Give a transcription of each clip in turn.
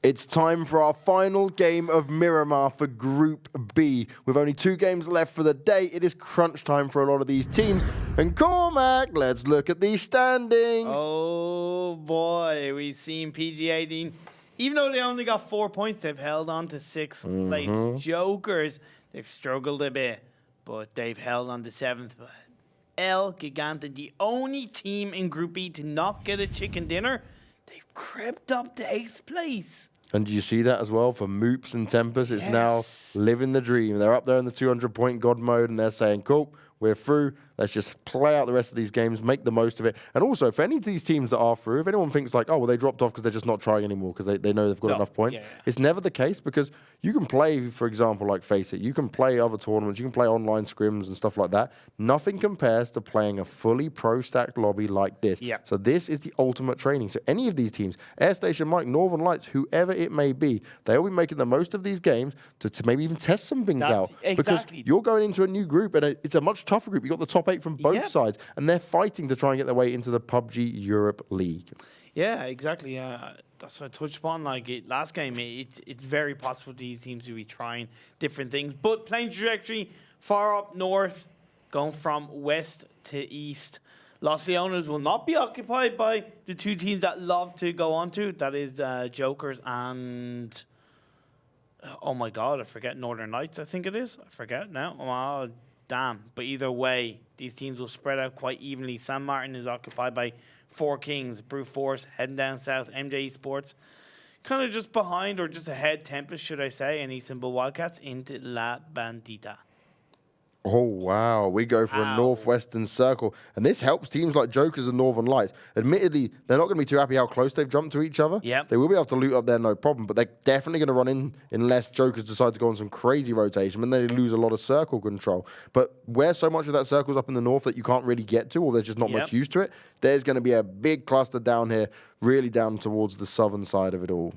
It's time for our final game of Miramar for Group B. With only 2 games left for the day, it is crunch time for a lot of these teams. And Cormac, let's look at these standings. Oh boy, we've seen PG18. Even though they only got 4 points, they've held on to 6th place. Jokers, they've struggled a bit, but they've held on to 7th. But ELGIGANTEN, the only team in Group B to not get a chicken dinner, they've crept up to 8th place. And do you see that as well for MOOPHEUS and Tempest? It's now living the dream. They're up there in the 200-point God mode, and they're saying, cool, we're through. Let's just play out the rest of these games, make the most of it. And also, for any of these teams that are through, if anyone thinks like, oh, well, they dropped off because they're just not trying anymore because they know they've got enough points, it's never the case, because you can play, for example, like Face It, you can play other tournaments, you can play online scrims and stuff like that. Nothing compares to playing a fully pro-stacked lobby like this. So this is the ultimate training. So any of these teams, Airstation, Mike, Northern Lights, whoever it may be, they'll be making the most of these games to maybe even test some things out. Because you're going into a new group, and it's a much tougher group. You've got the top 8 from both sides, and they're fighting to try and get their way into the PUBG Europe League. Yeah, exactly. That's what I touched upon. Like last game, it's very possible these teams to be trying different things. But playing trajectory far up north, going from west to east. Los Leones will not be occupied by the 2 teams that love to go on to. That is Jokers and... oh my God, I forget Northern Lights, I think it is. I forget now. Oh, damn. But either way, these teams will spread out quite evenly. San Martin is occupied by 4 Kings. Brute Force heading down south. MJ-Esports kind of just behind, or just ahead, Tempest, should I say, and Istanbul Wildcats into La Bandita. Oh, wow. We go for a northwestern circle. And this helps teams like Jokers and Northern Lights. Admittedly, they're not going to be too happy how close they've jumped to each other. They will be able to loot up there, no problem. But they're definitely going to run in unless Jokers decide to go on some crazy rotation. And then they lose a lot of circle control. But where so much of that circle's up in the north that you can't really get to, or there's just not much use to it, there's going to be a big cluster down here, really down towards the southern side of it all.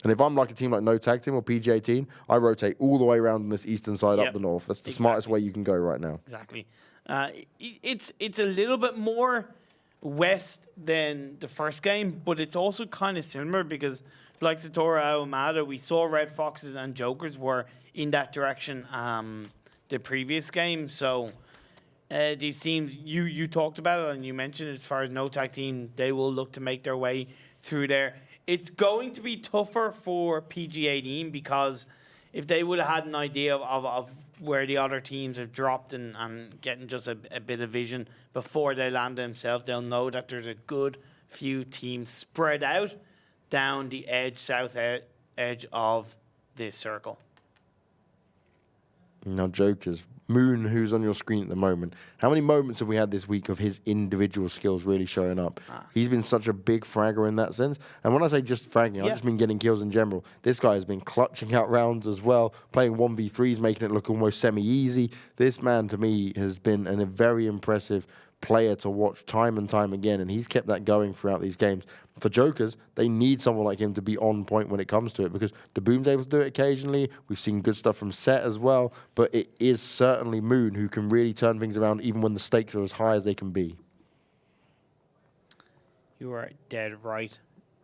And if I'm like a team like No Tag Team or PG18, I rotate all the way around on this eastern side up the north. That's the smartest way you can go right now. It's a little bit more west than the first game, but it's also kind of similar because like ToWzErA, Amada, we saw Red Foxes and Jokers were in that direction the previous game. So these teams, you talked about it and you mentioned as far as No Tag Team, they will look to make their way through there. It's going to be tougher for PG18 because if they would have had an idea of where the other teams have dropped and getting just a bit of vision before they land themselves, they'll know that there's a good few teams spread out down the south edge of this circle. Now, Jokers, Moon, who's on your screen at the moment, how many moments have we had this week of his individual skills really showing up? He's been such a big fragger in that sense. And when I say just fragging, I just mean getting kills in general. This guy has been clutching out rounds as well, playing 1v3s, making it look almost semi-easy. This man, to me, has been a very impressive player to watch time and time again, and he's kept that going throughout these games. For Jokers, they need someone like him to be on point when it comes to it, because the Boom's able to do it occasionally. We've seen good stuff from Set as well, but it is certainly Moon who can really turn things around even when the stakes are as high as they can be. You are dead right.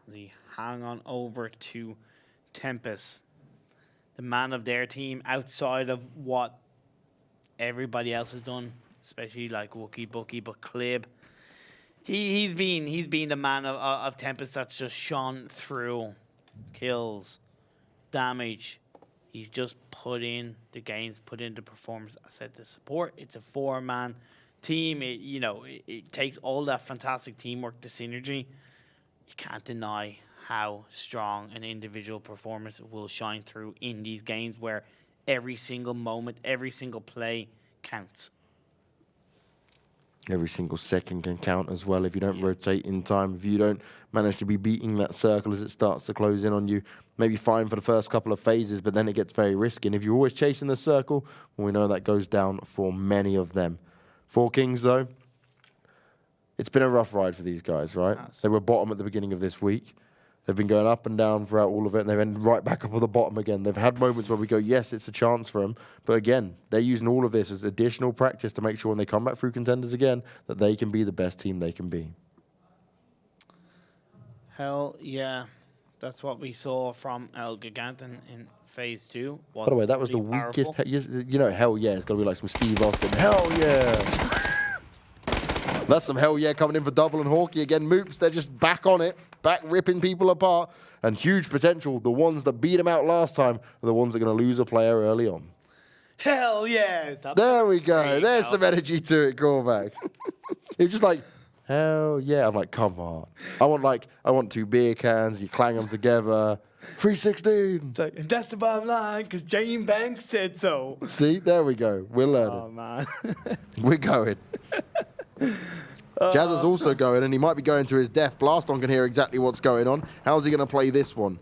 As he hang on over to Tempest, the man of their team outside of what everybody else has done, especially like Wookie Bookie, but Clib. He's been the man of Tempest that's just shone through kills, damage. He's just put in the games, put in the performance. I said the support. It's a 4-man team. It takes all that fantastic teamwork, the synergy. You can't deny how strong an individual performance will shine through in these games where every single moment, every single play counts. Every single second can count as well if you don't rotate in time. If you don't manage to be beating that circle as it starts to close in on you, maybe fine for the first couple of phases, but then it gets very risky. And if you're always chasing the circle, well, we know that goes down for many of them. 4 Kings, though, it's been a rough ride for these guys, right? They were bottom at the beginning of this week. They've been going up and down throughout all of it, and they've ended right back up at the bottom again. They've had moments where we go, yes, it's a chance for them. But again, they're using all of this as additional practice to make sure when they come back through Contenders again, that they can be the best team they can be. Hell yeah. That's what we saw from ELGIGANTEN in phase 2. By the way, that was the weakest. You know, hell yeah, it's got to be like some Steve Austin. Hell yeah. That's some hell yeah coming in for double and Hawkeye again. MOOPHEUS, they're just back on it, back ripping people apart. And huge potential. The ones that beat him out last time are the ones that are going to lose a player early on. Hell yeah. There we go. There's some energy to it, callback. It's just like, hell yeah. I'm like, come on. I want 2 beer cans. You clang them together. 316. Like, that's the bottom line because Jane Banks said so. See, there we go. We're learning. Oh, man. We're going. Jazza's also going, and he might be going to his death. Blaston can hear exactly what's going on. How's he going to play this one?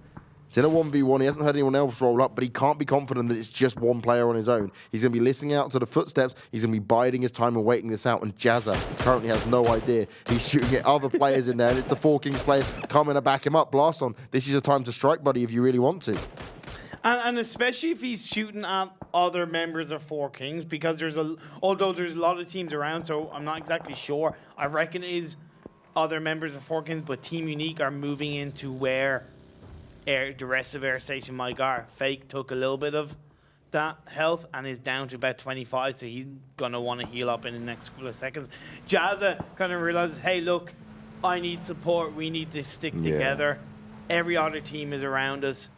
It's in a 1v1. He hasn't heard anyone else roll up, but he can't be confident that it's just one player on his own. He's going to be listening out to the footsteps. He's going to be biding his time and waiting this out. And Jazza currently has no idea. He's shooting at other players in there, and it's the 4 Kings players coming to back him up. Blaston, this is a time to strike, buddy, if you really want to. And especially if he's shooting at other members of 4 Kings, because although there's a lot of teams around, so I'm not exactly sure. I reckon it is other members of 4 Kings, but Team Unique are moving into where the rest of Airstation might go. fEJK took a little bit of that health and is down to about 25, so he's going to want to heal up in the next couple of seconds. Jazza kind of realizes, hey, look, I need support. We need to stick together. Every other team is around us.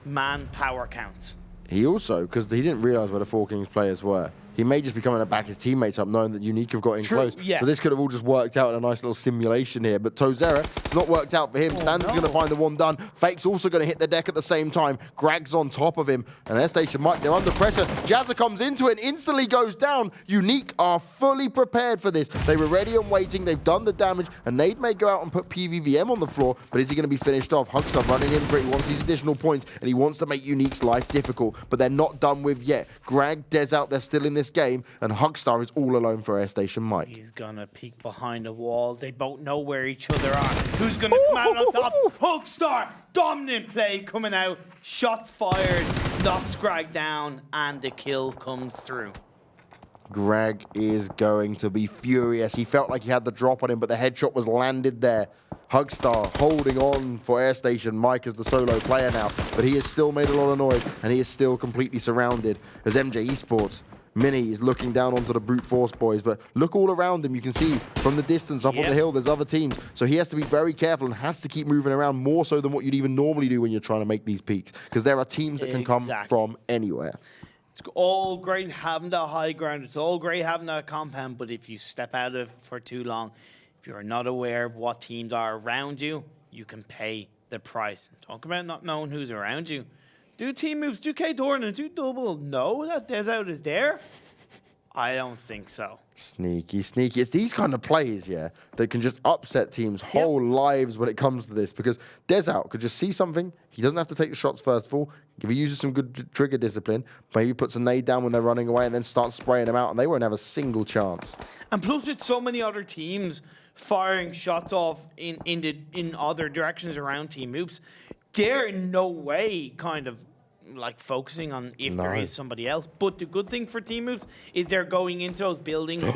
Manpower counts. He also, because he didn't realize where the 4 Kings players were, he may just be coming to back his teammates up, knowing that Unique have got in close. Yeah. So this could have all just worked out in a nice little simulation here. But ToWzErA, it's not worked out for him. Standard's going to find the one done. fEJK's also going to hit the deck at the same time. Grag's on top of him. And Airstation Mike, they're under pressure. Jazza comes into it and instantly goes down. Unique are fully prepared for this. They were ready and waiting. They've done the damage. And Nade may go out and put PVVM on the floor, but is he going to be finished off? Hugstar running in for it. He wants these additional points, and he wants to make Unique's life difficult. But they're not done with yet. Grag, Des out, they're still in this game. And Hugstar is all alone for Airstation Mike. He's going to peek behind the wall. They both know where each other are. Who's going to come out on top? Hugstar, dominant play coming out. Shots fired, knocks Grag down, and the kill comes through. Greg is going to be furious. He felt like he had the drop on him, but the headshot was landed there. Hugstar holding on for Airstation Mike as the solo player now, but he has still made a lot of noise, and he is still completely surrounded as MJ-Esports. Mini is looking down onto the brute force boys, but look all around him. You can see from the distance up on the hill, there's other teams. So he has to be very careful and has to keep moving around more so than what you'd even normally do when you're trying to make these peaks, because there are teams that can come from anywhere. It's all great having that high ground. It's all great having that compound, but if you step out of it for too long, if you're not aware of what teams are around you, you can pay the price. Talk about not knowing who's around you. Do team moves, do K-Dorn and do double. Know that Des out is there? I don't think so. Sneaky, sneaky. It's these kind of players, that can just upset teams' whole lives when it comes to this. Because Des out could just see something. He doesn't have to take the shots first of all. If he uses some good trigger discipline, maybe puts a nade down when they're running away and then starts spraying them out, and they won't have a single chance. And plus with so many other teams firing shots off in other directions around Team MOOPHEUS, they're in no way kind of like focusing on if there is somebody else. But the good thing for Team MOOPHEUS is they're going into those buildings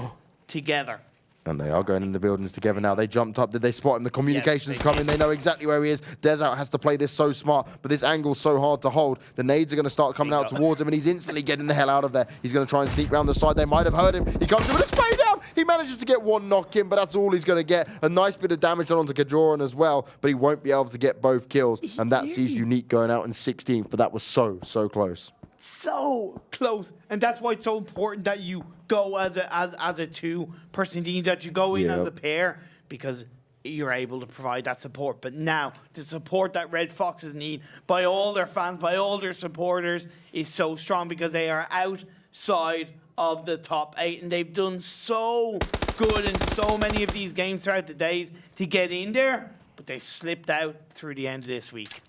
together. And they are going in the buildings together now. They jumped up. Did they spot him? The communications coming. They know exactly where he is. Des out has to play this so smart, but this angle's so hard to hold. The nades are going to start coming out towards him, and he's instantly getting the hell out of there. He's going to try and sneak round the side. They might have heard him. He comes in with a spray down. He manages to get one knock in, but that's all he's going to get. A nice bit of damage done onto ghostar as well, but he won't be able to get both kills. And that sees Unique going out in 16th, but that was so close. So close, and that's why it's so important that you go as a two-person team, that you go in as a pair, because you're able to provide that support. But now the support that Red Foxes need by all their fans, by all their supporters, is so strong, because they are outside of the top 8, and they've done so good in so many of these games throughout the days to get in there, but they slipped out through the end of this week.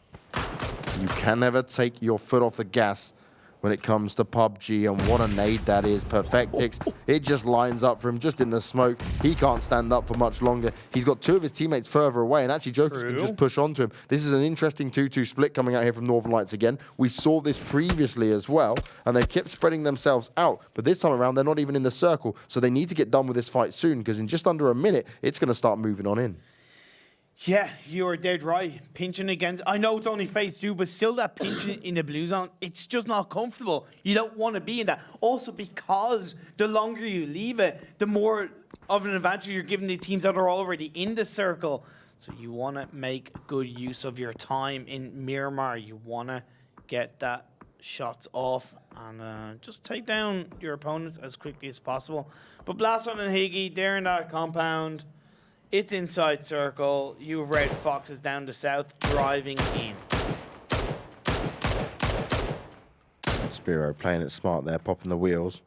You can never take your foot off the gas when it comes to PUBG, and what a nade that is. Perfectix, it just lines up for him just in the smoke. He can't stand up for much longer. He's got 2 of his teammates further away, and actually Jokers can just push onto him. This is an interesting 2-2 split coming out here from Northern Lights again. We saw this previously as well, and they kept spreading themselves out, but this time around they're not even in the circle, so they need to get done with this fight soon, because in just under a minute it's going to start moving on in. Yeah, you're dead right. Pinching against... I know it's only phase 2, but still that pinching in the blue zone, it's just not comfortable. You don't want to be in that. Also because the longer you leave it, the more of an advantage you're giving the teams that are already in the circle. So you want to make good use of your time in Miramar. You want to get that shots off and just take down your opponents as quickly as possible. But Blaston and Higgy, they're in that compound. It's inside circle. You Red Foxes down the south driving in. Spiro playing it smart there, popping the wheels.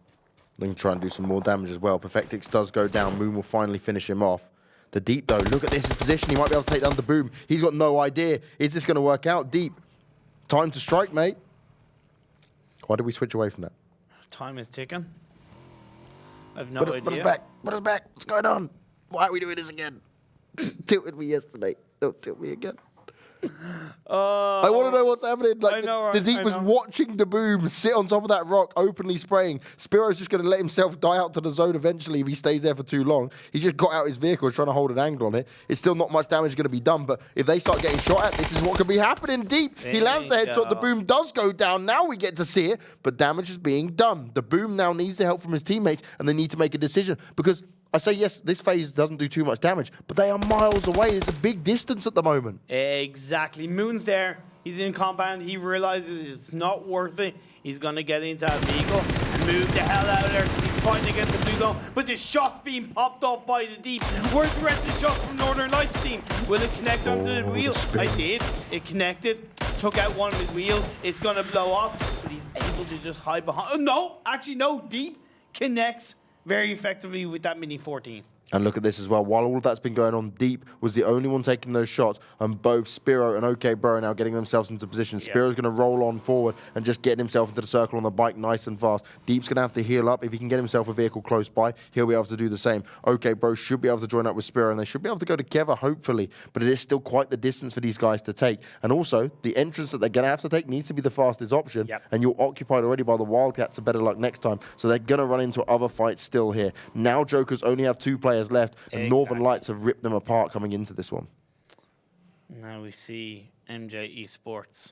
Looking to try and do some more damage as well. Perfectix does go down. Moon will finally finish him off. The Deep, though, look at this, his position. He might be able to take down the Boom. He's got no idea. Is this going to work out? Deep, time to strike, mate. Why did we switch away from that? Time is ticking. I have no idea. Put us back. Put us back. What's going on? Why are we doing this again? Tilted me yesterday. Don't tilt me again. I want to know what's happening. Like, the Deep was watching the Boom sit on top of that rock, openly spraying. Spiro's just going to let himself die out to the zone eventually if he stays there for too long. He just got out his vehicle, trying to hold an angle on it. It's still not much damage going to be done, but if they start getting shot at, this is what could be happening. Deep, he lands the headshot. The Boom does go down. Now we get to see it, but damage is being done. The Boom now needs the help from his teammates, and they need to make a decision because I say, yes, this phase doesn't do too much damage, but they are miles away. It's a big distance at the moment. Exactly. Moon's there. He's in compound. He realizes it's not worth it. He's going to get into that vehicle and move the hell out of there. He's fighting against the blue zone, but the shot's being popped off by the Deep. Where's the rest of the shots from Northern Lights team? Will it connect onto the wheel? I did. It connected. Took out one of his wheels. It's going to blow off, but he's able to just hide behind. Oh, no. Actually, no. Deep connects very effectively with that Mini 14. And look at this as well. While all of that's been going on, Deep was the only one taking those shots, and both Spiro and OK Bro are now getting themselves into position. Spiro's going to roll on forward and just get himself into the circle on the bike nice and fast. Deep's going to have to heal up. If he can get himself a vehicle close by, he'll be able to do the same. OK Bro should be able to join up with Spiro, and they should be able to go together, hopefully. But it is still quite the distance for these guys to take. And also, the entrance that they're going to have to take needs to be the fastest option. And you're occupied already by the Wildcats of Better Luck Next Time. So they're going to run into other fights still here. Now Jokers only have 2 players left, and Northern Lights have ripped them apart coming into this one. Now we see MJ-Esports.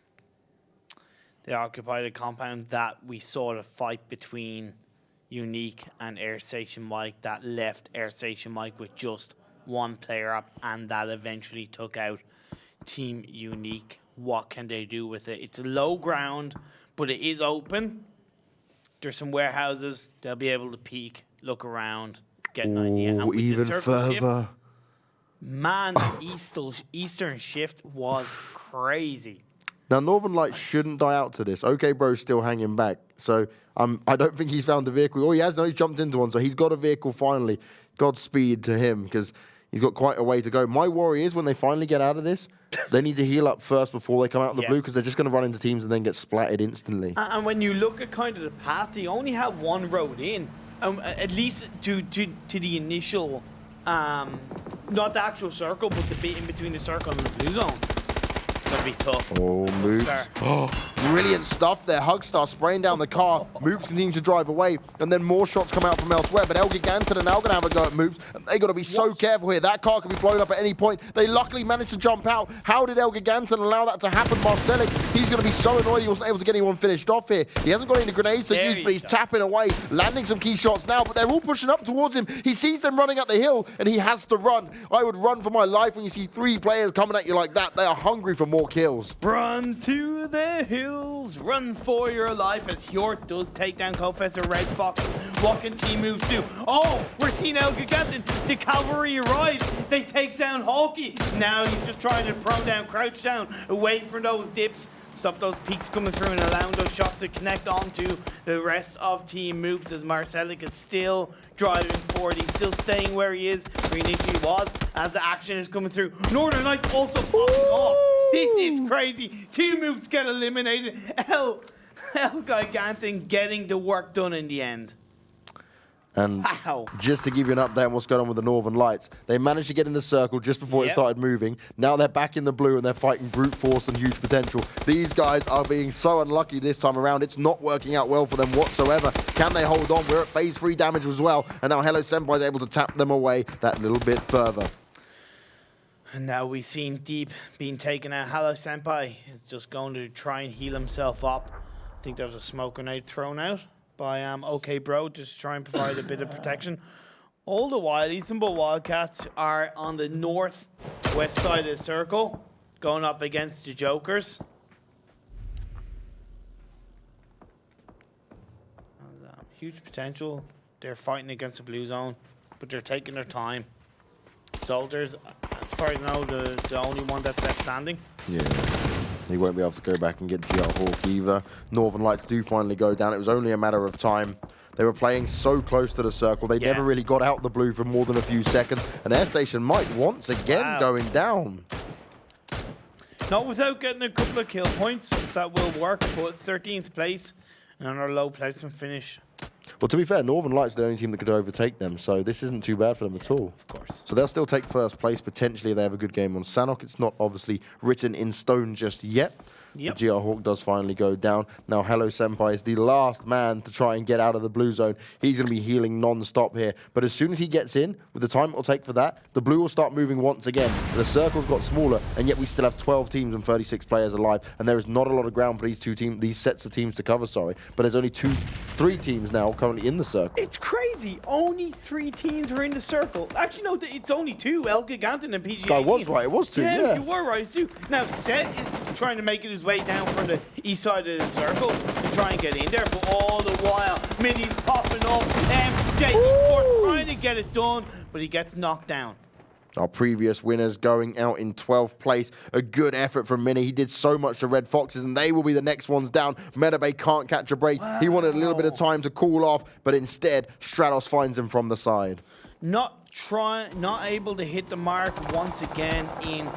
They occupied a compound that we saw the fight between Unique and Airstation Mike that left Airstation Mike with just 1 player up, and that eventually took out Team Unique. What can they do with it? It's a low ground, but it is open. There's some warehouses. They'll be able to peek, look around, get an idea. And even further. Shift, man, the Eastern shift was crazy. Now, Northern Lights shouldn't die out to this. OK Bro's still hanging back. So I don't think he's found a vehicle. Oh, he has. No, he's jumped into one. So he's got a vehicle finally. Godspeed to him because he's got quite a way to go. My worry is when they finally get out of this, they need to heal up first before they come out of the blue because they're just going to run into teams and then get splatted instantly. And when you look at kind of the path, they only have 1 road in. At least to the initial, not the actual circle, but the bit in between the circle and the blue zone. It's going to be tough. Oh, Moops. Oh, brilliant stuff there. Hugstar spraying down the car. Moops continues to drive away, and then more shots come out from elsewhere. But ELGIGANTEN are now going to have a go at Moops. They got to be so careful here. That car could be blown up at any point. They luckily managed to jump out. How did ELGIGANTEN allow that to happen? Marcelek, he's going to be so annoyed he wasn't able to get anyone finished off here. He hasn't got any grenades to use, but he's tapping away, landing some key shots now, but they're all pushing up towards him. He sees them running up the hill, and he has to run. I would run for my life when you see 3 players coming at you like that. They are hungry for more kills. Run to the hills, run for your life as Hjort does take down Professor Red Fox. What can team moves do? Oh, we're seeing ELGIGANTEN. The cavalry arrives. They take down Hawkey. Now he's just trying to prone down, crouch down, away from those dips. Stop those peaks coming through and allowing those shots to connect onto the rest of Team Moops as Marcelek is still driving forward. He's still staying where he is, where he initially was, as the action is coming through. Northern Lights also popping off. This is crazy. 2 Moops get eliminated. ELGIGANTEN getting the work done in the end. And just to give you an update on what's going on with the Northern Lights, they managed to get in the circle just before it started moving. Now they're back in the blue and they're fighting brute force and huge potential. These guys are being so unlucky this time around. It's not working out well for them whatsoever. Can they hold on? We're at phase 3 damage as well. And now HalloSenpai is able to tap them away that little bit further. And now we've seen Deep being taken out. HalloSenpai is just going to try and heal himself up. I think there's a smoke grenade thrown out by OK Bro, just to try and provide a bit of protection. All the while, Istanbul Wildcats are on the northwest side of the circle, going up against the Jokers. And, huge potential. They're fighting against the blue zone, but they're taking their time. Soldiers, as far as I know, the only one that's left standing. Yeah. He won't be able to go back and get GR Hawk either. Northern Lights do finally go down. It was only a matter of time. They were playing so close to the circle. They never really got out the blue for more than a few seconds. And Airstation might once again going down. Not without getting a couple of kill points. That will work, but 13th place and our low placement finish. Well, to be fair, Northern Lights are the only team that could overtake them, so this isn't too bad for them at all. Of course. So they'll still take first place, potentially, if they have a good game on Sanhok. It's not obviously written in stone just yet. Yep. GR Hawk does finally go down. Now, HalloSenpai is the last man to try and get out of the blue zone. He's going to be healing non-stop here. But as soon as he gets in, with the time it will take for that, the blue will start moving once again. The circle's got smaller, and yet we still have 12 teams and 36 players alive. And there is not a lot of ground for these sets of teams to cover, sorry. But there's only 3 teams now currently in the circle. It's crazy. Only 3 teams are in the circle. Actually, no, it's only 2. ELGIGANTEN and PG. I was right. It was 2, yeah. You were right, it's 2. Now, Set is trying to make it his way down from the east side of the circle to try and get in there, but all the while, Mini's popping up. MJ-Esports trying to get it done, but he gets knocked down. Our previous winners going out in 12th place. A good effort from Mini. He did so much to Red Foxes, and they will be the next ones down. Metabay can't catch a break. Wow. He wanted a little bit of time to cool off, but instead, Stratos finds him from the side. Not able to hit the mark once again in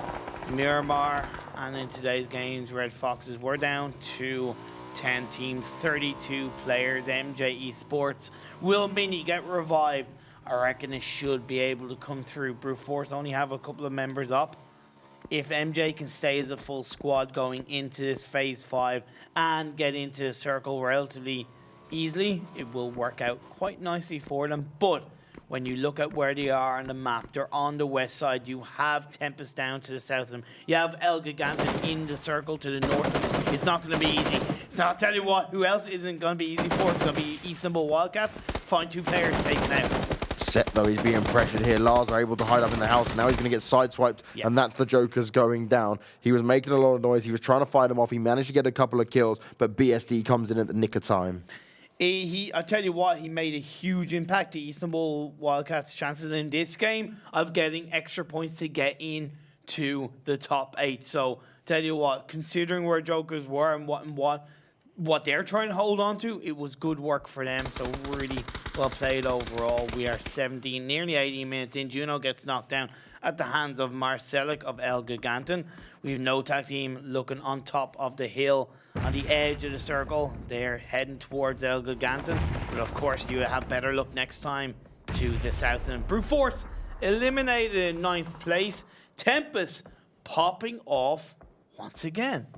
Miramar. And in today's games, Red Foxes were down to 10 teams, 32 players. MJ-Esports. Will Mini get revived? I reckon it should be able to come through. Brute Force only have a couple of members up. If MJ can stay as a full squad going into this Phase 5 and get into the circle relatively easily, it will work out quite nicely for them. But when you look at where they are on the map, they're on the west side. You have Tempest down to the south of them. You have ELGIGANTEN in the circle to the north of them. It's not going to be easy. So I'll tell you what, who else isn't going to be easy for? It's going to be Istanbul Wildcats. Find 2 players taken out. Set, though, he's being pressured here. Lars are able to hide up in the house, and now he's going to get sideswiped, and that's the Jokers going down. He was making a lot of noise. He was trying to fight him off. He managed to get a couple of kills, but BSD comes in at the nick of time. I tell you what, he made a huge impact to Istanbul Wildcats' chances in this game of getting extra points to get in to the top 8. So, tell you what, considering where Jokers were and what they're trying to hold on to, it was good work for them. So, really well played overall. We are 17, nearly 18 minutes in. Juno gets knocked down at the hands of Marcelek of ELGIGANTEN. We have no tag team looking on top of the hill on the edge of the circle. They're heading towards ELGIGANTEN. But of course, you have better luck next time to the south. And Brute Force eliminated in 9th place. Tempest popping off once again.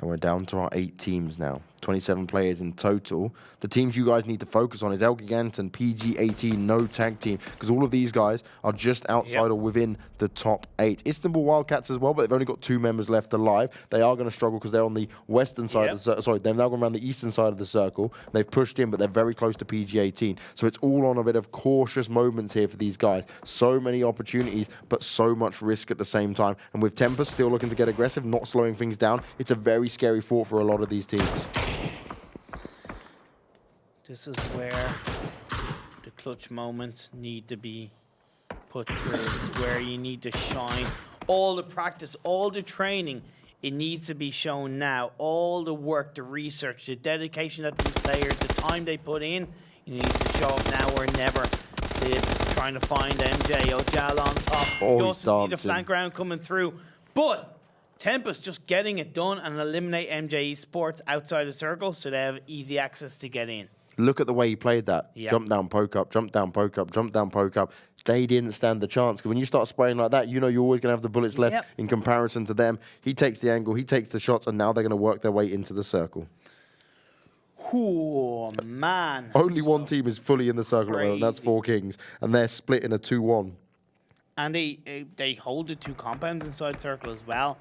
And we're down to our 8 teams now. 27 players in total. The teams you guys need to focus on is ELGIGANTEN, PG18, no tag team, because all of these guys are just outside or within the top 8. Istanbul Wildcats as well, but they've only got 2 members left alive. They are going to struggle because they're on the western side of the circle. Sorry, they've now gone around the eastern side of the circle. They've pushed in, but they're very close to PG18. So it's all on a bit of cautious moments here for these guys. So many opportunities, but so much risk at the same time. And with Tempest still looking to get aggressive, not slowing things down, it's a very scary thought for a lot of these teams. This is where the clutch moments need to be put through. It's where you need to shine. All the practice, all the training, it needs to be shown now. All the work, the research, the dedication that these players, the time they put in, it needs to show up now or never. They're trying to find MJ, Ojala on top. You also see the flank round coming through. But Tempest just getting it done and eliminate MJ-Esports outside the circle so they have easy access to get in. Look at the way he played that. Yep. Jump down, poke up, jump down, poke up, jump down, poke up. They didn't stand the chance. Because when you start spraying like that, you know you're always going to have the bullets left in comparison to them. He takes the angle, he takes the shots, and now they're going to work their way into the circle. Oh, man. Only one team is fully in the circle at the moment. That's 4 Kings. And they're split in a 2-1. And they hold the 2 compounds inside circle as well.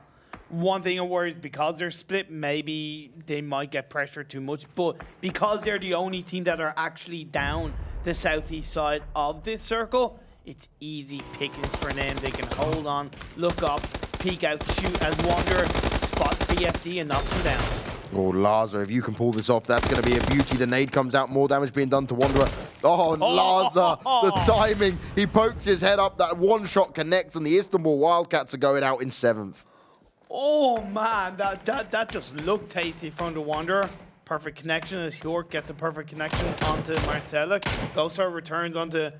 One thing that worries, because they're split, maybe they might get pressure too much. But because they're the only team that are actually down the southeast side of this circle, it's easy pickings for them. They can hold on, look up, peek out, shoot as Wanderer spots BSD and knocks him down. Oh, Laza, if you can pull this off, that's going to be a beauty. The nade comes out, more damage being done to Wanderer. Oh, Laza, the timing. He pokes his head up, that one shot connects, and the Istanbul Wildcats are going out in 7th. Oh, man, that just looked tasty from the Wanderer. Perfect connection as York gets a perfect connection onto Marcelek. ghostar returns onto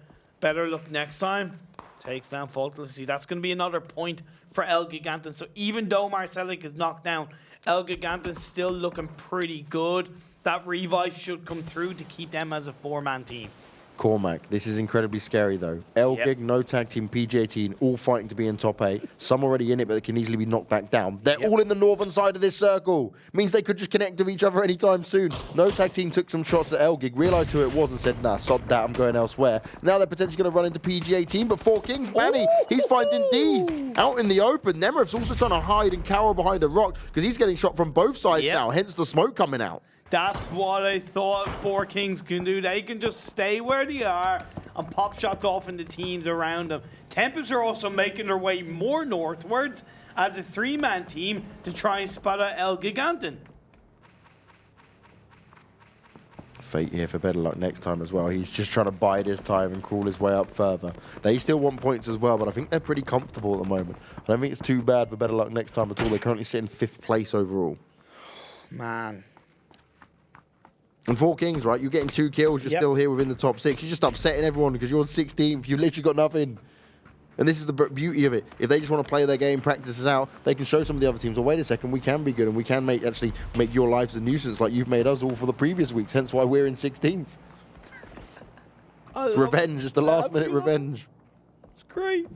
BetterLuckNxTime. Takes down Faultlessly. That's going to be another point for ELGIGANTEN. So even though Marcelek is knocked down, ELGIGANTEN's still looking pretty good. That revive should come through to keep them as a 4-man team. Cormac, this is incredibly scary though. ELGIG, no tag team, PG18, all fighting to be in top 8. Some already in it, but they can easily be knocked back down. They're all in the northern side of this circle. Means they could just connect with each other anytime soon. No tag team took some shots at ELGIG, realised who it was and said, nah, sod that, I'm going elsewhere. Now they're potentially going to run into PG18, but 4Kings, Manny, he's finding D's out in the open. Nemerev's also trying to hide and cower behind a rock because he's getting shot from both sides now, hence the smoke coming out. That's what I thought 4Kings can do. They can just stay where they are and pop shots off in the teams around them. Tempest are also making their way more northwards as a 3-man team to try and spot out ELGIGANTEN. Fate here for BetterLuckNxTime as well. He's just trying to bide his time and crawl his way up further. They still want points as well, but I think they're pretty comfortable at the moment. I don't think it's too bad for BetterLuckNxTime at all. They currently sit in 5th place overall. Man. And 4Kings, right? You're getting 2 kills. You're still here within the top 6. You're just upsetting everyone because you're 16th. You've literally got nothing. And this is the beauty of it. If they just want to play their game, practice this out, they can show some of the other teams, well, wait a second, we can be good and we can actually make your lives a nuisance like you've made us all for the previous weeks. Hence why we're in 16th. It's revenge. It's the last-minute revenge. It's great.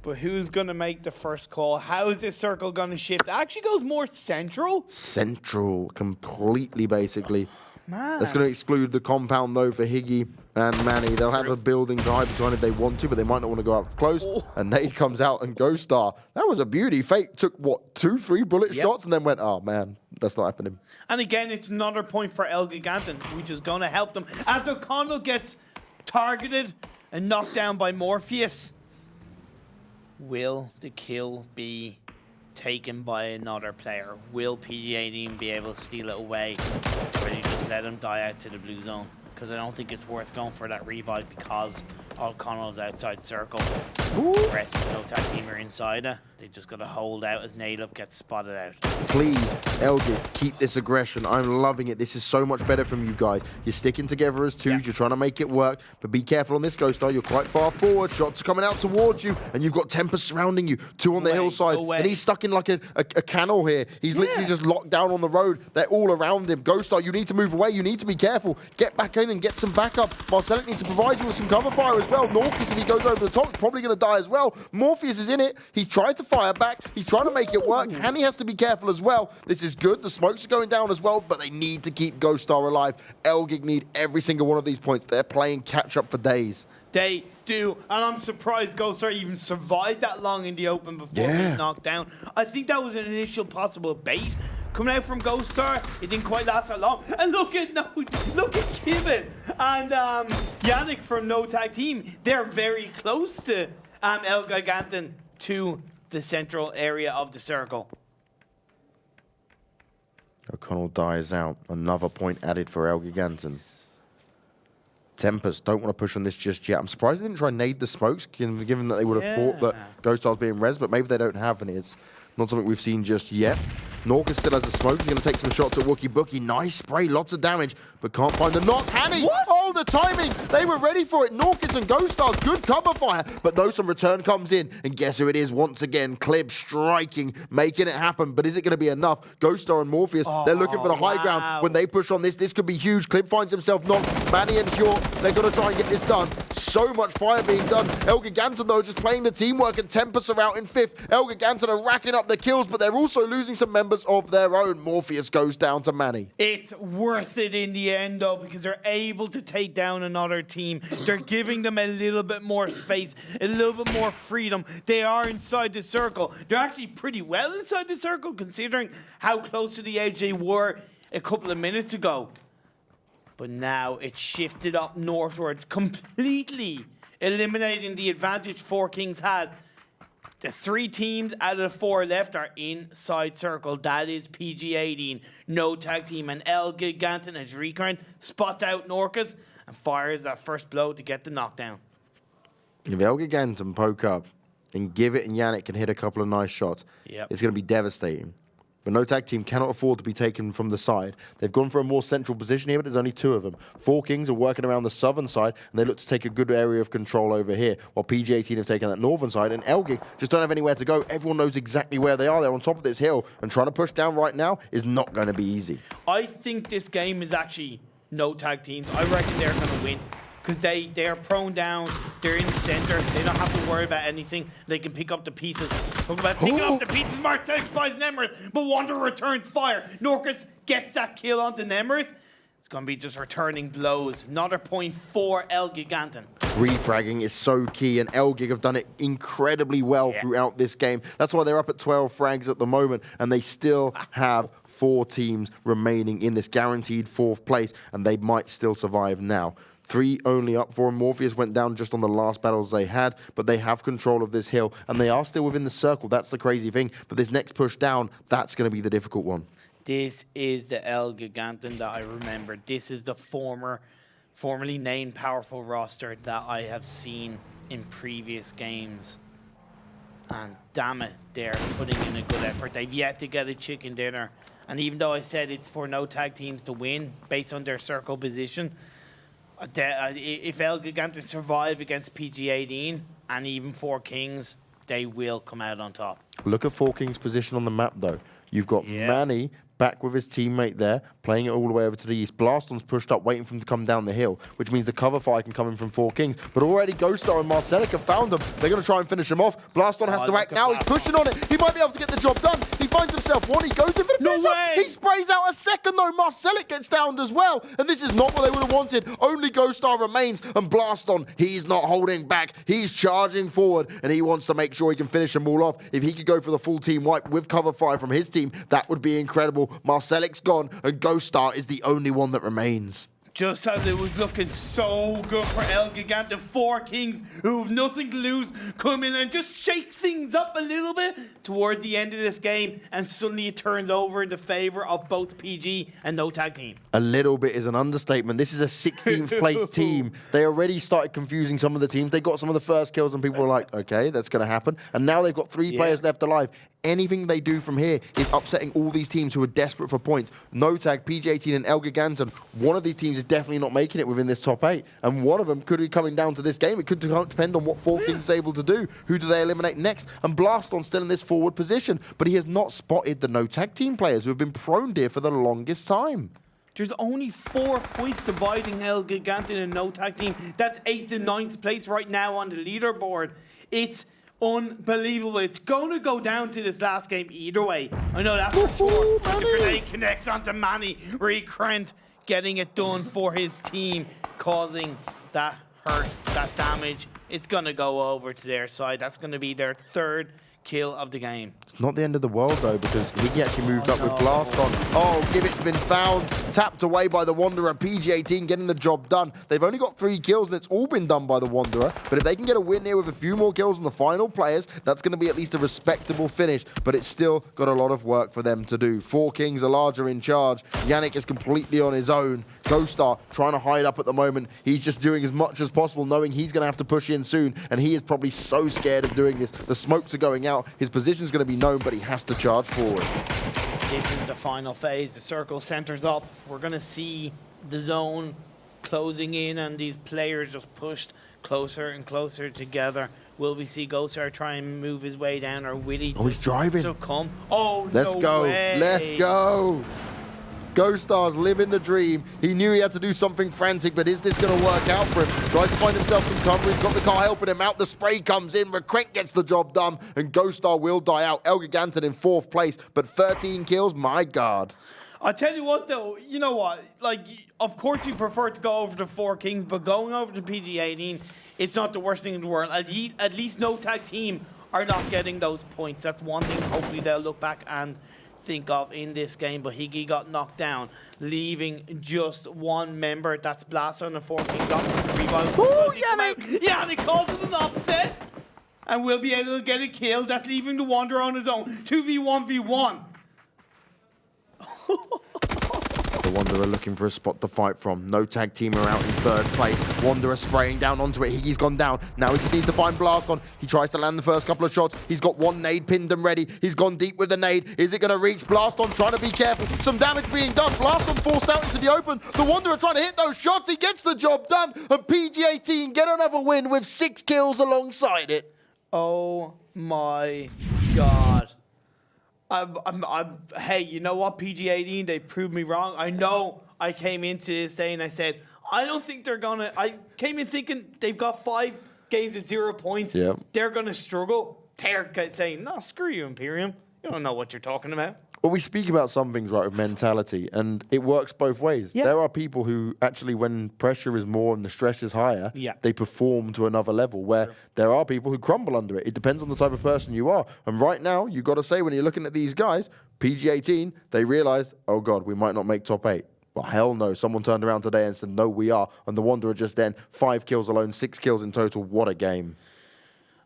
But who's going to make the first call? How is this circle going to shift? It actually goes more central. Central, completely, basically. Man. That's going to exclude the compound, though, for Higgy and Manny. They'll have a building to hide behind if they want to, but they might not want to go up close. And Nade comes out and ghostar. That was a beauty. Fate took, what, 2-3 bullet shots and then went, oh, man, that's not happening. And again, it's another point for ELGIGANTEN, which is going to help them. As O'Connell gets targeted and knocked down by Morpheus, will the kill be taken by another player? Will PG18 be able to steal it away, or do you just let him die out to the blue zone? Because I don't think it's worth going for that revive because O'Connell's outside circle. The rest of the no tag team are inside it. They just got to hold out as Nadelup gets spotted out. Please, ELGIG, keep this aggression. I'm loving it. This is so much better from you guys. You're sticking together as 2s. You're trying to make it work. But be careful on this ghostar. You're quite far forward. Shots are coming out towards you. And you've got Tempest surrounding you. 2 on the hillside. And he's stuck in like a canal here. He's literally just locked down on the road. They're all around him. ghostar, you need to move away. You need to be careful. Get back in and get some backup. Marcelek needs to provide you with some cover fire as well. KnorkiS, if he goes over the top, is probably going to die as well. Morpheus is in it. He tried to fire back. He's trying to make it work. Hanny has to be careful as well. This is good. The smokes are going down as well, but they need to keep ghostar alive. ELGIG need every single one of these points. They're playing catch-up for days. They do, and I'm surprised ghostar even survived that long in the open before being knocked down. I think that was an initial possible bait coming out from ghostar. It didn't quite last that long. And look at Kevin and Yannick from No Tag Team. They're very close to ELGIGANTEN to the central area of the circle. O'Connell dies out. Another point added for ELGIGANTEN. Tempest don't want to push on this just yet. I'm surprised they didn't try and nade the smokes, given that they would have thought that ghostar's being res, but maybe they don't have any. It's not something we've seen just yet. KnorkiS still has the smoke. He's going to take some shots at Wookie Bookie. Nice spray, lots of damage, but can't find the knock. Hanny! Oh, the timing! They were ready for it. KnorkiS and ghostar, good cover fire, but no, some return comes in, and guess who it is once again? Klib striking, making it happen, but is it going to be enough? ghostar and Morpheus, they're looking for the high ground. When they push on this could be huge. Klib finds himself knocked. Manny and Cure, they're going to try and get this done. So much fire being done. ELGIGANTEN, though, just playing the teamwork, and Tempest are out in 5th. ELGIGANTEN are racking up the kills, but they're also losing some members numbers of their own. Morpheus goes down to Manny. It's worth it in the end, though, because they're able to take down another team. They're giving them a little bit more space, a little bit more freedom. They are inside the circle. They're actually pretty well inside the circle, considering how close to the edge they were a couple of minutes ago. But now it's shifted up northwards, completely eliminating the advantage 4Kings had. The 3 teams out of the 4 left are inside circle. That is PG-18, no tag team, and ELGIGANTEN as Recurrent spots out KnorkiS and fires that first blow to get the knockdown. If ELGIGANTEN poke up and give it and Yannick can hit a couple of nice shots, it's going to be devastating. But no tag team cannot afford to be taken from the side. They've gone for a more central position here, but there's only 2 of them. 4Kings are working around the southern side, and they look to take a good area of control over here, while PG-18 have taken that northern side, and ELGIG just don't have anywhere to go. Everyone knows exactly where they are. They're on top of this hill, and trying to push down right now is not going to be easy. I think this game is actually no tag teams. I reckon they're going to win. Because they are prone down, they're in the center, they don't have to worry about anything. They can pick up the pieces. Talk about picking up the pieces, Marcelek finds Nemrith, but Wanderer returns fire. KnorkiS gets that kill onto Nemrith. It's going to be just returning blows. Another point for ELGIGANTEN. Refragging is so key, and ELGIG have done it incredibly well throughout this game. That's why they're up at 12 frags at the moment, and they still have 4 teams remaining in this guaranteed 4th place, and they might still survive now. 3 only up for him. Morpheus went down just on the last battles they had, but they have control of this hill, and they are still within the circle. That's the crazy thing. But this next push down, that's going to be the difficult one. This is the ELGIGANTEN that I remember. This is the formerly named powerful roster that I have seen in previous games. And damn it, they're putting in a good effort. They've yet to get a chicken dinner. And even though I said it's for no tag teams to win based on their circle position, if ELGIGANTEN survive against PG-18 and even 4Kings, they will come out on top. Look at 4Kings' position on the map, though. You've got Manny back with his teammate there, playing it all the way over to the east. Blaston's pushed up, waiting for him to come down the hill, which means the cover fire can come in from 4Kings. But already ghostar and Marcelek have found them. They're going to try and finish him off. Blaston has to act now. He's pushing on it. He might be able to get the job done. He finds himself one. He goes in for the finish. He sprays out a second, though. Marcelek gets downed as well. And this is not what they would have wanted. Only ghostar remains. And Blaston, he's not holding back. He's charging forward. And he wants to make sure he can finish them all off. If he could go for the full team wipe with cover fire from his team, that would be incredible. Marcelek's gone, and ghostar is the only one that remains. Just as it was looking so good for ELGIGANTEN, 4Kings who have nothing to lose come in and just shake things up a little bit towards the end of this game, and suddenly it turns over in the favor of both PG and no tag team. A little bit is an understatement. This is a 16th place team. They already started confusing some of the teams. They got some of the first kills, and people were like, okay, that's going to happen. And now they've got 3 players left alive. Anything they do from here is upsetting all these teams who are desperate for points. No tag, PG-18 and ELGIGANTEN. One of these teams is definitely not making it within this top 8. And one of them could be coming down to this game. It could depend on what 4Kings is able to do. Who do they eliminate next? And Blaston still in this forward position. But he has not spotted the no tag team players who have been prone here for the longest time. There's only 4 points dividing ELGIGANTEN and no tag team. That's 8th and 9th place right now on the leaderboard. It's unbelievable. It's going to go down to this last game either way. I know that's for sure. The grenade connects onto Manny. Recurrent getting it done for his team, causing that hurt, that damage. It's going to go over to their side. That's going to be their 3rd kill of the game. It's not the end of the world, though, because Wiggy actually moved up with Blast on. Oh, Gibbet's been found. Tapped away by the Wanderer. PG-18 getting the job done. They've only got 3 kills, and it's all been done by the Wanderer. But if they can get a win here with a few more kills on the final players, that's going to be at least a respectable finish. But it's still got a lot of work for them to do. 4Kings are larger in charge. Yannick is completely on his own. ghostar trying to hide up at the moment. He's just doing as much as possible, knowing he's going to have to push in soon. And he is probably so scared of doing this. The smokes are going out. His position is going to be known, but he has to charge forward. This is the final phase. The circle centers up. We're going to see the zone closing in, and these players just pushed closer and closer together. Will we see ghostar try and move his way down, or will he he's driving. succumb? Oh, Let's go. Way. Let's go. ghostar's living the dream. He knew he had to do something frantic, but is this going to work out for him? Tries to find himself some cover. He's got the car helping him out. The spray comes in. Recrent gets the job done, and ghostar will die out. ELGIGANTEN in 4th place, but 13 kills? My God. I tell you what, though, you know what? Like, of course you prefer to go over to 4 Kings, but going over to PG-18, it's not the worst thing in the world. At least no tag team are not getting those points. That's one thing hopefully they'll look back and think of in this game. But Higgy got knocked down, leaving just one member. That's Blast on the 4 Kings. Yeah, they called it an upset. And we'll be able to get a kill. That's leaving the Wanderer on his own. 2v1v1. The Wanderer looking for a spot to fight from. No tag team are out in 3rd place. Wanderer spraying down onto it. Higgy's gone down. Now he just needs to find Blast on. He tries to land the first couple of shots. He's got one nade pinned and ready. He's gone deep with the nade. Is it going to reach? Blast on trying to be careful. Some damage being done. Blast on forced out into the open. The Wanderer trying to hit those shots. He gets the job done. And PG-18 get another win with 6 kills alongside it. Oh my God. Hey, you know what, PG-18, they proved me wrong. I know I came into this day and I said, I don't think they're going to... I came in thinking they've got 5 games with 0 points. Yep. They're going to struggle. They're saying, no, screw you, Imperium. You don't know what you're talking about. Well, we speak about some things, right, with mentality, and it works both ways. Yeah. There are people who actually, when pressure is more and the stress is higher, they perform to another level, where there are people who crumble under it. It depends on the type of person you are. And right now, you got to say, when you're looking at these guys, PG-18, they realized, oh, God, we might not make top 8. Well, hell no. Someone turned around today and said, no, we are. And the Wanderer just then, 5 kills alone, 6 kills in total. What a game.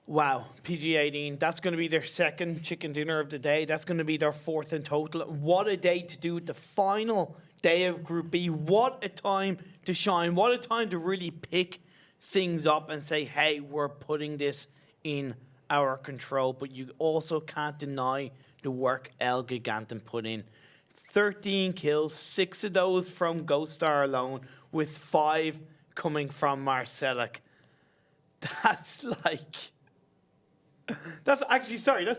Wow, PG-18, that's going to be their 2nd chicken dinner of the day. That's going to be their 4th in total. What a day to do it, the final day of Group B. What a time to shine. What a time to really pick things up and say, hey, we're putting this in our control. But you also can't deny the work ELGIGANTEN put in. 13 kills, 6 of those from ghostar alone, with 5 coming from Marcelek. That's like... That's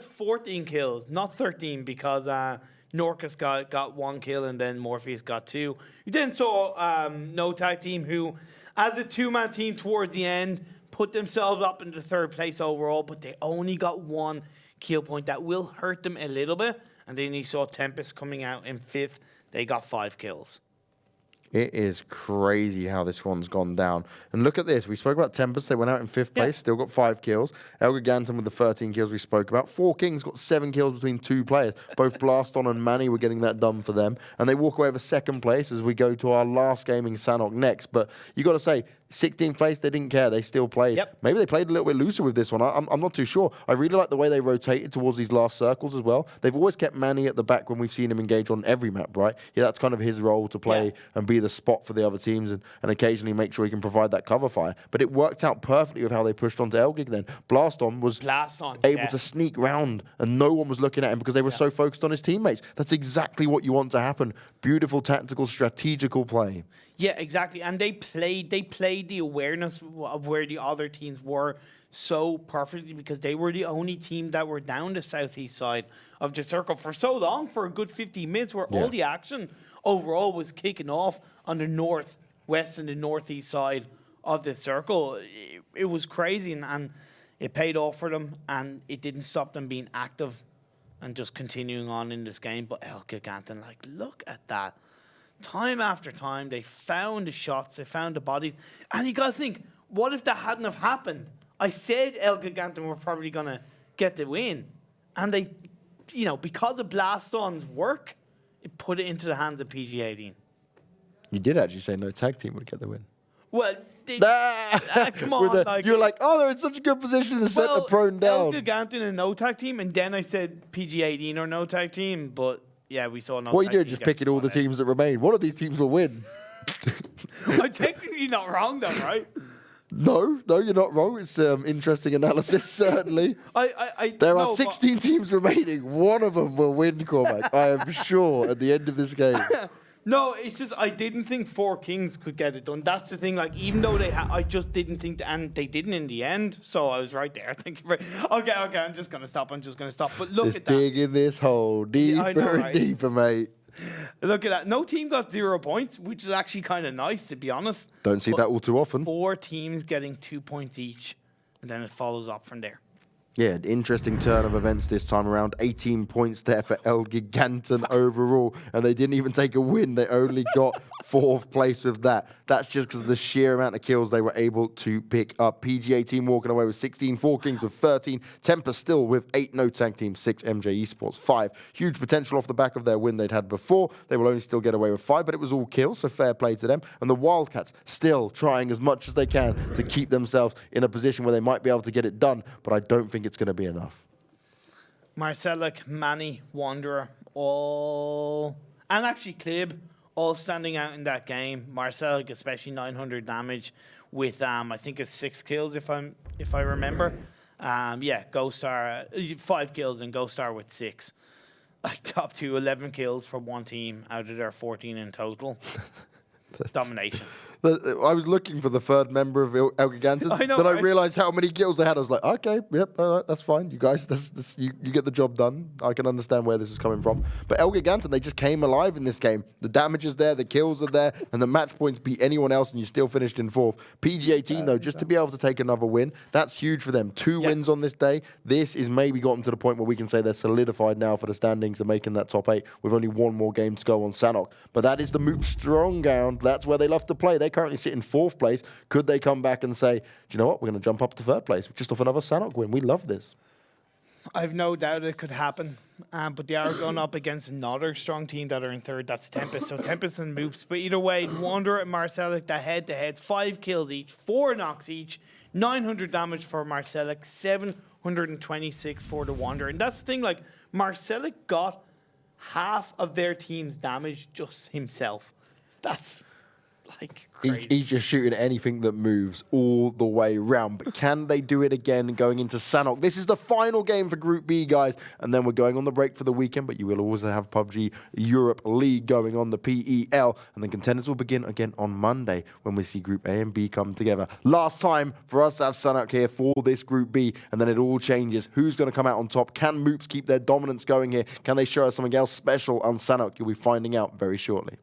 14 kills, not 13, because KnorkiS got 1 kill and then MOORPHEUS got 2. You then saw No Tag Team, who, as a 2-man team towards the end, put themselves up into 3rd place overall, but they only got 1 kill point. That will hurt them a little bit. And then you saw Tempest coming out in 5th. They got 5 kills. It is crazy how this one's gone down. And look at this. We spoke about Tempest. They went out in 5th place, still got 5 kills. ELGIGANTEN with the 13 kills we spoke about. 4 Kings got 7 kills between 2 players. Both Blaston and Manny were getting that done for them. And they walk away with 2nd place as we go to our last game in Sanhok next. But you got to say, 16th place, they didn't care. They still played. Yep. Maybe they played a little bit looser with this one. I'm not too sure. I really like the way they rotated towards these last circles as well. They've always kept Manny at the back when we've seen him engage on every map, right? Yeah, that's kind of his role to play and be the spot for the other teams and occasionally make sure he can provide that cover fire. But it worked out perfectly with how they pushed onto Elgig then. Blaston was able to sneak round and no one was looking at him because they were so focused on his teammates. That's exactly what you want to happen. Beautiful tactical, strategical play. Yeah, exactly. And they played the awareness of where the other teams were so perfectly, because they were the only team that were down the southeast side of the circle for so long, for a good 15 minutes, where all the action overall was kicking off on the northwest and the northeast side of the circle. It was crazy, and it paid off for them, and it didn't stop them being active and just continuing on in this game. But ELGIGANTEN, like, look at that. Time after time, they found the shots, they found the bodies. And you got to think, what if that hadn't have happened? I said ELGIGANTEN were probably going to get the win. And they, because of Blaston's work, it put it into the hands of PG-18. You did actually say no tag team would get the win. Well, come on. You're like, oh, they're in such a good position to set the prone down. ELGIGANTEN and no tag team, and then I said PG-18 or no tag team, but... Yeah, we saw no. What you do, just picking all the teams that remain. One of these teams will win. I'm technically not wrong, though, right? No, you're not wrong. It's interesting analysis, certainly. There are 16 teams remaining. One of them will win, Cormac. I am sure at the end of this game. No, it's just I didn't think 4 Kings could get it done. That's the thing. Like, even though I just didn't think, and they didn't in the end. So I was right there. Thank you. Okay. I'm just gonna stop. But look at that. Dig in this hole deeper and deeper, mate. Look at that. No team got 0 points, which is actually kind of nice, to be honest. Don't see that all too often. 4 teams getting 2 points each, and then it follows up from there. Yeah, an interesting turn of events this time around. 18 points there for ELGIGANTEN overall, and they didn't even take a win. They only got 4th place with that. That's just because of the sheer amount of kills they were able to pick up. PGA team walking away with 16, 4 Kings with 13, Tempest still with 8, no tag team, 6 MJ-Esports, 5. Huge potential off the back of their win they'd had before. They will only still get away with 5, but it was all kills, so fair play to them. And the Wildcats still trying as much as they can to keep themselves in a position where they might be able to get it done, but I don't think it's going to be enough. Marcelek, Manny, Wanderer, all... And actually Klib, all standing out in that game. Marcelek, especially 900 damage with, I think it's 6 kills if I remember. Yeah, ghostar, 5 kills and ghostar with 6. Like top 2, 11 kills for one team out of their 14 in total. Domination. I was looking for the 3rd member of ELGIGANTEN. I know, then I right? realized how many kills they had. I was like, okay, yep, all right, that's fine. You guys, you get the job done. I can understand where this is coming from. But ELGIGANTEN, they just came alive in this game. The damage is there, the kills are there, and the match points beat anyone else, and you still finished in 4th. PGA team, though, just to be able to take another win, that's huge for them. 2 wins on this day. This is maybe gotten to the point where we can say they're solidified now for the standings and making that top 8 with only 1 more game to go on Sanhok. But that is the MOOPHEUS strong ground. That's where they love to play. They currently sit in 4th place. Could they come back and say, do you know what, we're going to jump up to 3rd place just off another Sanhok win? We love this. I've no doubt it could happen, but they are going up against another strong team that are in 3rd. That's Tempest. So Tempest and MOOPHEUS. But either way, Wanderer and Marcelek, the head-to-head, 5 kills each, 4 knocks each, 900 damage for Marcelek, 726 for the Wanderer. And that's the thing, like, Marcelek got half of their team's damage just himself. That's... like he's just shooting anything that moves all the way round. But can they do it again going into Sanhok? This is the final game for Group B, guys. And then we're going on the break for the weekend. But you will also have PUBG Europe League going on, the PEL. And then Contenders will begin again on Monday when we see Group A and B come together. Last time for us to have Sanhok here for this Group B. And then it all changes. Who's going to come out on top? Can MOOPHEUS keep their dominance going here? Can they show us something else special on Sanhok? You'll be finding out very shortly.